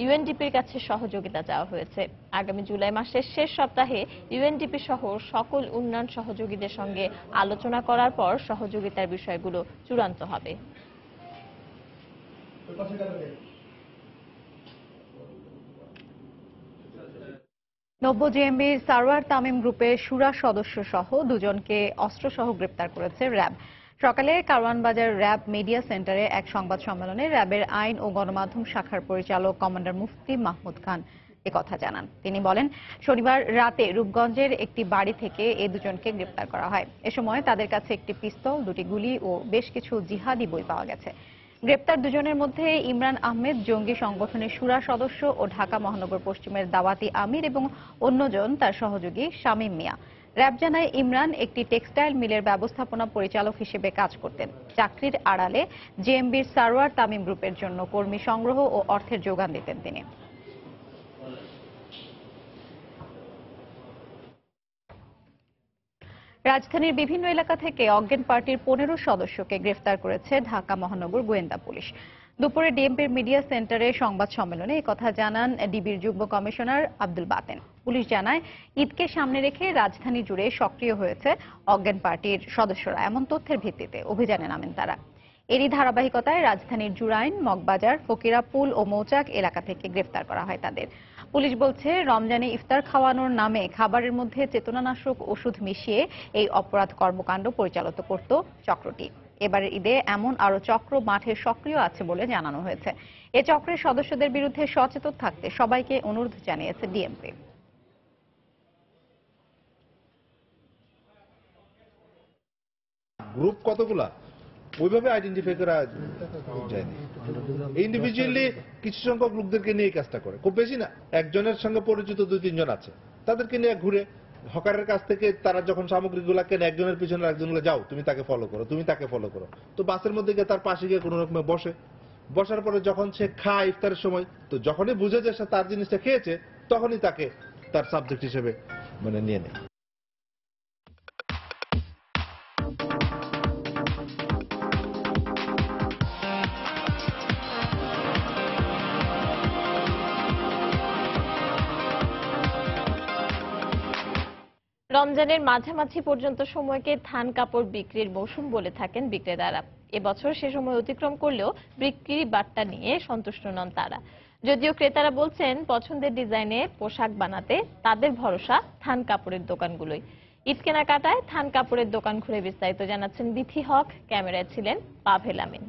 ইউএনডিপির কাছে সহযোগিতা চাওয়া হয়েছে। আগামী জুলাই মাসের শেষ সপ্তাহে ইউএনডিপি সহ সকল উন্নয়ন সহযোগীদের সঙ্গে আলোচনা করার পর সহযোগিতার বিষয়গুলো চূড়ান্ত হবে। নব্য জেএমবির সারওয়ার তামিম গ্রুপের শুরা সদস্য সহ দুজনকে অস্ত্রসহ গ্রেপ্তার করেছে র্যাব। সকালে কারওয়ান বাজার র্যাব মিডিয়া সেন্টারে এক সংবাদ সম্মেলনে র্যাবের আইন ও গণমাধ্যম শাখার পরিচালক কমান্ডার মুফতি মাহমুদ খান একথা জানান। তিনি বলেন, শনিবার রাতে রূপগঞ্জের একটি বাড়ি থেকে এই দুজনকে গ্রেপ্তার করা হয়। এ সময় তাদের কাছে একটি পিস্তল, দুটি গুলি ও বেশ কিছু জিহাদি বই পাওয়া গেছে। গ্রেপ্তার দুজনের মধ্যে ইমরান আহমেদ জঙ্গি সংগঠনের শুরা সদস্য ও ঢাকা মহানগর পশ্চিমের দাওয়াতি আমির এবং অন্যজন তার সহযোগী শামীম মিয়া। র্যাব জানায়, ইমরান একটি টেক্সটাইল মিলের ব্যবস্থাপনা পরিচালক হিসেবে কাজ করতেন। চাকরির আড়ালে জেএমবির সারওয়ার তামিম গ্রুপের জন্য কর্মী সংগ্রহ ও অর্থের যোগান দিতেন তিনি। রাজধানীর বিভিন্ন এলাকা থেকে অজ্ঞান পার্টির 15 সদস্যকে গ্রেফতার করেছে ঢাকা মহানগর গোয়েন্দা পুলিশ। দুপুরে ডিএমপির মিডিয়া সেন্টারে সংবাদ সম্মেলনে একথা জানান ডিবির যুগ্ম কমিশনার আব্দুল বাতেন। পুলিশ জানায়, ঈদকে সামনে রেখে রাজধানী জুড়ে সক্রিয় হয়েছে অজ্ঞান পার্টির সদস্যরা। এমন তথ্যের ভিত্তিতে অভিযানে নামেন তারা। এরই ধারাবাহিকতায় রাজধানীর জুরাইন, মগবাজার, ফকিরাপুল ও মৌচাক এলাকা থেকে গ্রেফতার করা হয় তাদের। পুলিশ বলছে, রমজানে ইফতার খাওয়ানোর নামে খাবারের মধ্যে চেতনানাশক ওষুধ মিশিয়ে এই অপরাধ কর্মকাণ্ড পরিচালিত করত চক্রটি। এবারের ঈদে এমন আরো চক্র মাঠে সক্রিয় আছে বলে জানানো হয়েছে। এ চক্রের সদস্যদের বিরুদ্ধে সচেতন থাকতে সবাইকে অনুরোধ জানিয়েছে ডিএমপি। গ্রুপ কতগুলা ওইভাবে আইডেন্টিফাই করা যায়নি। ইন্ডিভিজুয়ালি কিছু সংখ্যক লোকদেরকে নিয়ে কাজটা করে, খুব বেশি না। একজনের সঙ্গে পরিচিত 2-3 জন আছে, তাদেরকে নিয়ে ঘুরে হকারের কাছ থেকে তারা যখন সামগ্রীগুলা কেনে, একজনের পিছনে একজনগুলো যাও, তুমি তাকে ফলো করো, তুমি তাকে ফলো করো। তো বাসের মধ্যে গিয়ে তার পাশে গিয়ে কোনো রকমে বসে, বসার পরে যখন সে খায় ইফতারের সময়, তো যখনই বুঝে যে সে তার জিনিসটা খেয়েছে, তখনই তাকে তার সাবজেক্ট হিসেবে নিয়ে নেয়। রমজানের মাঝামাঝি পর্যন্ত সময়কে থান কাপড় বিক্রির মৌসুম বলে থাকেন বিক্রেতারা। এবছর সে সময় অতিক্রম করলেও বিক্রি বার্তা নিয়ে সন্তুষ্ট নন তারা। যদিও ক্রেতারা বলছেন, পছন্দের ডিজাইনে পোশাক বানাতে তাদের ভরসা থান কাপড়ের দোকানগুলোই। ঈদ কেনাকাটায় থান কাপড়ের দোকান ঘুরে বিস্তারিত জানাচ্ছেন বিথি হক, ক্যামেরায় ছিলেন পাভেল আমিন।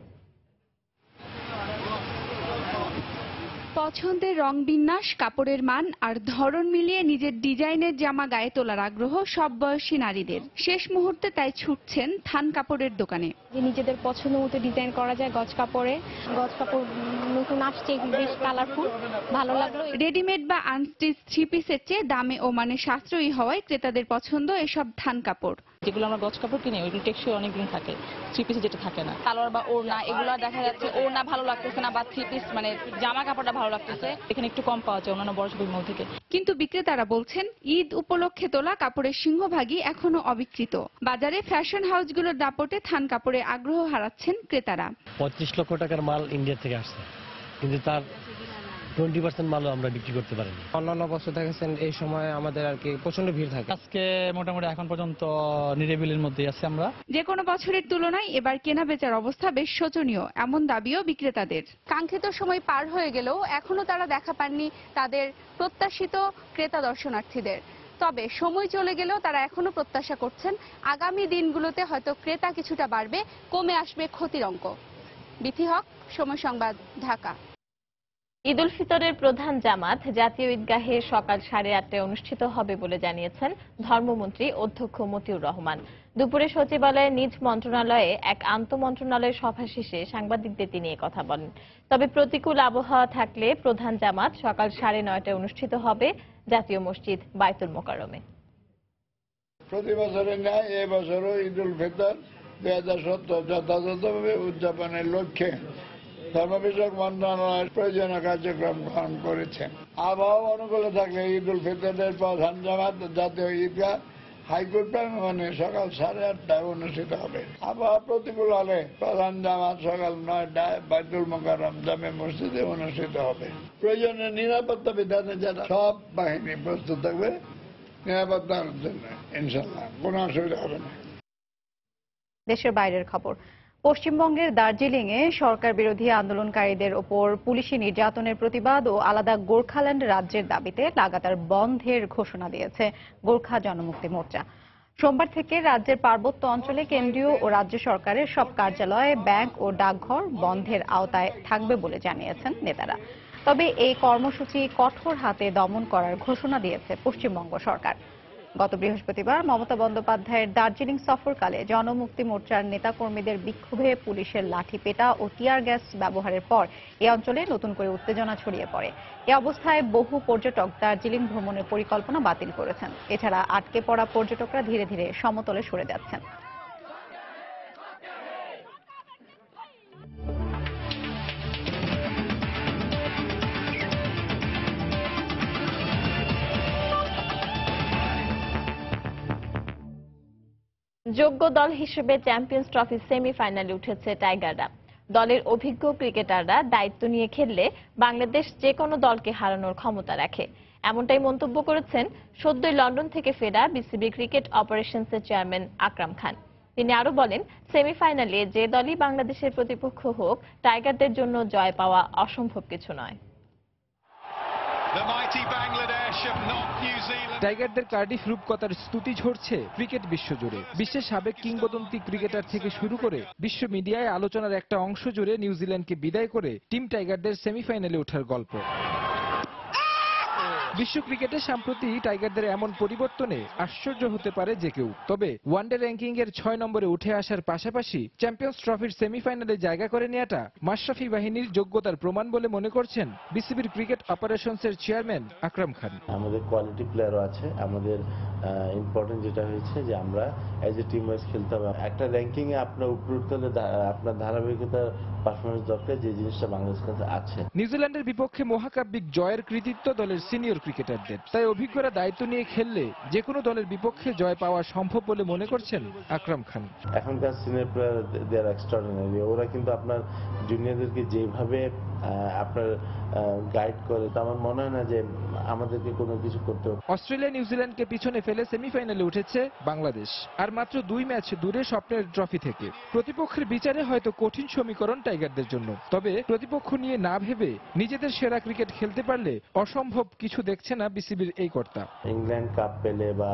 পছন্দের রং বিন্যাস, কাপড়ের মান আর ধরন মিলিয়ে নিজের ডিজাইনের জামা গায়ে তোলার আগ্রহ সব বয়সী নারীদের। শেষ মুহূর্তে তাই ছুটছেন থান কাপড়ের দোকানে। নিজেদের পছন্দ মতো ডিজাইন করা যায় গজ কাপড়ে। গজ কাপড় নতুন আসছে, বেশ কালারফুল, ভালো লাগলো। রেডিমেড বা আনস্টিচ 3 পিসের চেয়ে দামে ও মানে সাশ্রয়ী হওয়ায় ক্রেতাদের পছন্দ এসব থান কাপড়। যেগুলো আমরা গজ কাপড় কিনি ওইগুলো টেকসই অনেক দিন থাকে, 3 পিসে যেটা থাকে না। সালোয়ার বা ওড়না এগুলো দেখা যাচ্ছে ওড়না ভালো লাগতেছে না, বা 3 পিস মানে জামা কাপড়টা ভালো লাগতেছে, এখানে একটু কম পাওয়া যায় অন্যান্য বড় শপিং মল থেকে। কিন্তু বিক্রেতারা বলছেন, ঈদ উপলক্ষে তোলা কাপড়ের সিংহভাগই এখনো অবিকৃত। বাজারে ফ্যাশন হাউসগুলোর দাপটে থান কাপড়ে আগ্রহ হারাচ্ছেন ক্রেতারা। 25 লক্ষ টাকার মাল ইন্ডিয়া থেকে আসছে, কিন্তু তার 20% মালও আমরা বিক্রি করতে পারিনি। অন্যান্য বছর দেখেছেন এই সময় আমাদের আর কি প্রচন্ড ভিড় থাকে। আজকে মোটামুটি এখন পর্যন্ত নিরিবিলির মধ্যেই আছি আমরা। যে কোনো বছরের তুলনায় এবার কেনা বেচার অবস্থা বেশ শোচনীয়, এমন দাবিও বিক্রেতাদের। কাঙ্ক্ষিত সময় পার হয়ে গেলেও এখনো তারা দেখা পাননি তাদের প্রত্যাশিত ক্রেতা দর্শনার্থীদের। তবে সময় চলে গেলেও তারা এখনো প্রত্যাশা করছেন আগামী দিনগুলোতে হয়তো ক্রেতা কিছুটা বাড়বে, কমে আসবে ক্ষতির অঙ্ক। বিথি হক, সময় সংবাদ, ঢাকা। ঈদ উল ফিতরের প্রধান জামাত জাতীয় ঈদগাহে সকাল 8:30টায় অনুষ্ঠিত হবে বলে জানিয়েছেন ধর্মমন্ত্রী অধ্যক্ষ মতিউর রহমান। দুপুরে সচিবালয়ে নিজ মন্ত্রণালয়ে এক আন্তঃমন্ত্রণালয় সভা শেষে সাংবাদিকদের তিনি কথা বলেন। তবে প্রতিকূল আবহাওয়া থাকলে প্রধান জামাত সকাল 9:30টায় অনুষ্ঠিত হবে জাতীয় মসজিদ বায়তুল মোকাররমে। প্রতি বছরের ন্যায় এবছরও ঈদ উল ফিতর 2017 যথাযথভাবে উদযাপনের লক্ষ্যে ধর্ম বিষয়ক মন্ত্রণালয় প্রয়োজনীয় কার্যক্রম গ্রহণ করেছেন। আবহাওয়া অনুকূলে থাকলে ঈদ উল ফিতরের প্রধান জামাত জাতীয় ঈদগাহ হাইকোর্ট প্রাঙ্গণে সকাল 8:30টায় অনুষ্ঠিত হবে। আবহাওয়া প্রতিকূল হলে প্রধান জামাত সকাল 9টায় বাইতুল মোকাররম জামে মসজিদে অনুষ্ঠিত হবে। প্রয়োজনীয় নিরাপত্তা বিধানে যারা সব বাহিনী প্রস্তুত থাকবে নিরাপত্তার জন্য, ইনশাল্লাহ কোনো অসুবিধা হবে না। দেশের বাইরের খবর। পশ্চিমবঙ্গের দার্জিলিংয়ে সরকার বিরোধী আন্দোলনকারীদের ওপর পুলিশি নির্যাতনের প্রতিবাদ ও আলাদা গোর্খাল্যান্ড রাজ্যের দাবিতে লাগাতার বন্ধের ঘোষণা দিয়েছে গোর্খা জনমুক্তি মোর্চা। সোমবার থেকে রাজ্যের পার্বত্য অঞ্চলে কেন্দ্রীয় ও রাজ্য সরকারের সব কার্যালয়, ব্যাংক ও ডাকঘর বন্ধের আওতায় থাকবে বলে জানিয়েছেন নেতারা। তবে এই কর্মসূচি কঠোর হাতে দমন করার ঘোষণা দিয়েছে পশ্চিমবঙ্গ সরকার। গত বৃহস্পতিবার মমতা বন্দ্যোপাধ্যায়ের দার্জিলিং সফরকালে জনমুক্তি মোর্চার নেতাকর্মীদের বিক্ষোভে পুলিশের লাঠিপেটা ও টিয়ার গ্যাস ব্যবহারের পর এই অঞ্চলে নতুন করে উত্তেজনা ছড়িয়ে পড়ে। এ অবস্থায় বহু পর্যটক দার্জিলিং ভ্রমণের পরিকল্পনা বাতিল করেছেন। এছাড়া আটকে পড়া পর্যটকরা ধীরে ধীরে সমতলে সরে যাচ্ছেন। যোগ্য দল হিসেবে চ্যাম্পিয়ন্স ট্রফি সেমিফাইনালে উঠেছে টাইগাররা। দলের অভিজ্ঞ ক্রিকেটাররা দায়িত্ব নিয়ে খেললে বাংলাদেশ যে কোনো দলকে হারানোর ক্ষমতা রাখে, এমনটাই মন্তব্য করেছেন সদ্যই লন্ডন থেকে ফেরা BCB cricket অপারেশনসের chairman Akram Khan. তিনি আরো বলেন, সেমিফাইনালে যে দলই বাংলাদেশের প্রতিপক্ষ হোক, টাইগারদের জন্য জয় পাওয়া অসম্ভব কিছু নয়। টাইগারদের কার্ডিফ রূপকথার স্তুতি ঝরছে ক্রিকেট বিশ্বজুড়ে। বিশ্বের সাবেক কিংবদন্তি ক্রিকেটার থেকে শুরু করে বিশ্ব মিডিয়ায় আলোচনার একটা অংশ জুড়ে নিউজিল্যান্ডকে বিদায় করে টিম টাইগারদের সেমিফাইনালে ওঠার গল্প। বিশ্ব ক্রিকেটে সম্প্রতি টাইগারদের এমন পরিবর্তনে আশ্চর্য হতে পারে যে কেউ। তবে ওয়ানডে র্যাঙ্কিং এর 6 নম্বরে উঠে আসার পাশাপাশি চ্যাম্পিয়ন্স ট্রফির সেমিফাইনালে জায়গা করে নেওয়াটা মাশরাফি বাহিনীর যোগ্যতার প্রমাণ বলে মনে করছেন বিসিবির ক্রিকেট অপারেশনসের চেয়ারম্যান আকরাম খান। আমাদের কোয়ালিটি প্লেয়ারও আছে। আমাদের ইম্পর্টেন্ট যেটা হয়েছে যে আমরা এজ এ টিম ওয়াইজ খেলতে হবে। একটা র্যাঙ্কিং এ আপনার উপরে উঠতে হলে আপনার ধারাবাহিকতা পারফরমেন্স দরকার, যে জিনিসটা বাংলাদেশের কাছে আছে। নিউজিল্যান্ডের বিপক্ষে মহাকাব্যিক জয়ের কৃতিত্ব দলের সিনিয়র ক্রিকেটারদের। তাই অভিজ্ঞরা দায়িত্ব নিয়ে খেললে যে কোনো দলের বিপক্ষে জয় পাওয়া সম্ভব বলে মনে করছেন আকরাম খান। এখনকার সিনিয়র প্লেয়ার দে আর এক্সট্রাঅর্ডিনারি। ওরা কিন্তু আপনার জুনিয়রদেরকে যেভাবে আপনার গাইড করে, তা আমার মনে হয় না যে আমাদেরকে কোনো কিছু করতে হবে। অস্ট্রেলিয়া নিউজিল্যান্ডকে পিছনে ফেলে সেমিফাইনালে উঠেছে বাংলাদেশ, আর মাত্র 2 ম্যাচ দূরে স্বপ্নের ট্রফি থেকে। প্রতিপক্ষের বিচারে হয়তো কঠিন সমীকরণ টাইগারদের জন্য, তবে প্রতিপক্ষ নিয়ে না ভেবে নিজেদের সেরা ক্রিকেট খেলতে পারলে অসম্ভব কিছু দেখছে না বিসিবির এই কর্তা। ইংল্যান্ড কাপ পেলে বা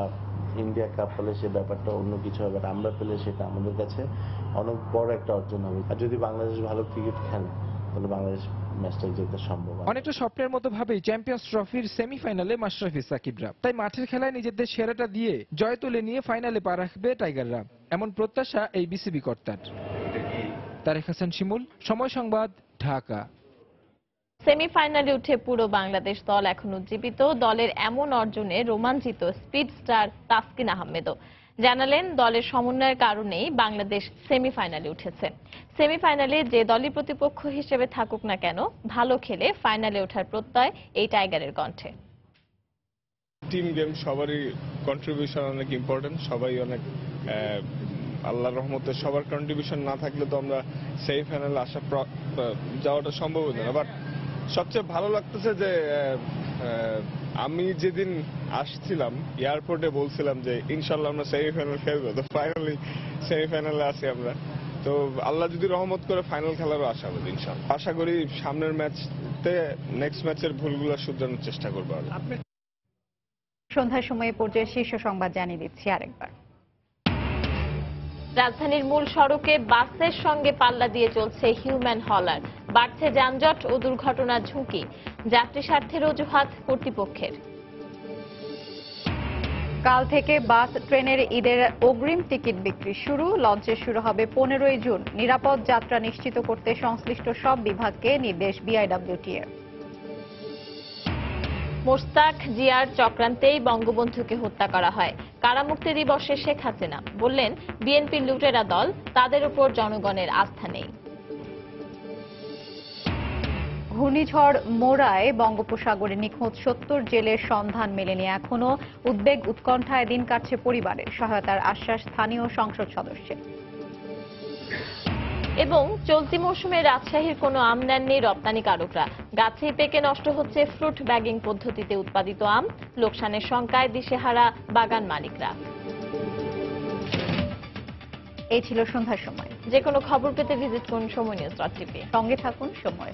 ইন্ডিয়া কাপ পেলে সে ব্যাপারটা অন্য কিছু হবে, আমরা পেলে সেটা আমাদের কাছে অনেক বড় একটা অর্জন হবে। আর যদি বাংলাদেশ ভালো ক্রিকেট খেলে তাহলে বাংলাদেশ ম্যাচটা জেতা সম্ভব। অনেকটা স্বপ্নের মতো ভাবেই চ্যাম্পিয়ন্স ট্রফির সেমিফাইনালে মাশরাফি সাকিবরা। তাই মাঠের খেলায় নিজেদের সেরাটা দিয়ে জয় তুলে নিয়ে ফাইনালে পা রাখবে টাইগাররা, এমন প্রত্যাশা এই বিসিবি কর্তার। তারেক হাসান শিমুল, সময় সংবাদ, ঢাকা। সেমিফাইনালে উঠে পুরো বাংলাদেশ দল এখন উজ্জীবিত। দলের এমন অর্জনে রোমাঞ্চিত স্পিড স্টার তাসকিন আহমেদও জানালেন, দলের সমন্বয়ের কারণেই বাংলাদেশ সেমিফাইনালে উঠেছে। সেমিফাইনালে যে দলই প্রতিপক্ষ হিসেবে থাকুক না কেন, ভালো খেলে ফাইনালে ওঠার প্রত্যয় এই টাইগারের কণ্ঠে। টিম গেম, সবারই কন্ট্রিবিউশন অনেক ইম্পর্টেন্ট। সবাই অনেক, আল্লাহর রহমতে সবার কন্ট্রিবিউশন না থাকলে তো আমরা সেমিফাইনালে যাওয়াটা সম্ভব হতো না। বাট সবচেয়ে ভালো লাগতেছে যে আমি যেদিন আসছিলাম এয়ারপোর্টে বলছিলাম যে ইনশাল্লাহ আমরা সেমিফাইনাল খেলবো, তো ফাইনালি সেমিফাইনালে আছি আমরা। তো আল্লাহ যদি রহমত করে ফাইনাল খেলারও আশা হবে ইনশাল্লাহ। আশা করি সামনের ম্যাচতে নেক্সট ম্যাচের ভুলগুলো শুধরানোর চেষ্টা করবো। সন্ধ্যার সময়ে পর্যায়ে শীর্ষ সংবাদ জানিয়ে দিচ্ছি আরেকবার। রাজধানীর মূল সড়কে বাসের সঙ্গে পাল্লা দিয়ে চলছে হিউম্যান হলার। বাড়ছে যানজট ও দুর্ঘটনার ঝুঁকি। যাত্রী স্বার্থের অজুহাত কর্তৃপক্ষের। কাল থেকে বাস ট্রেনের ঈদের অগ্রিম টিকিট বিক্রি শুরু। লঞ্চে শুরু হবে 15ই জুন। নিরাপদ যাত্রা নিশ্চিত করতে সংশ্লিষ্ট সব বিভাগকে নির্দেশ বিআইডব্লিউটিএর। মোশতাক জিয়ার চক্রান্তেই বঙ্গবন্ধুকে হত্যা করা হয়। কারামুক্তি দিবসে শেখ হাসিনা বললেন, বিএনপির লুটেরা দল, তাদের উপর জনগণের আস্থা নেই। ঘূর্ণিঝড় মোরায় বঙ্গোপসাগরে নিখোঁজ 70 জেলের সন্ধান মেলেনি এখনো। উদ্বেগ উৎকণ্ঠায় দিন কাটছে পরিবারের। সহায়তার আশ্বাস স্থানীয় সংসদ সদস্যের। এবং চলতি মৌসুমে রাজশাহীর কোনো আম নেননি রপ্তানিকারকরা। গাছেই পেকে নষ্ট হচ্ছে ফ্রুট ব্যাগিং পদ্ধতিতে উৎপাদিত আম। লোকসানের শঙ্কায় দিশেহারা বাগান মালিকরা। এই ছিল সন্ধ্যার সময়। যে কোনো খবর পেতে ভিজিট করুন সময় নিউজ.টিভি। সঙ্গে থাকুন সময়।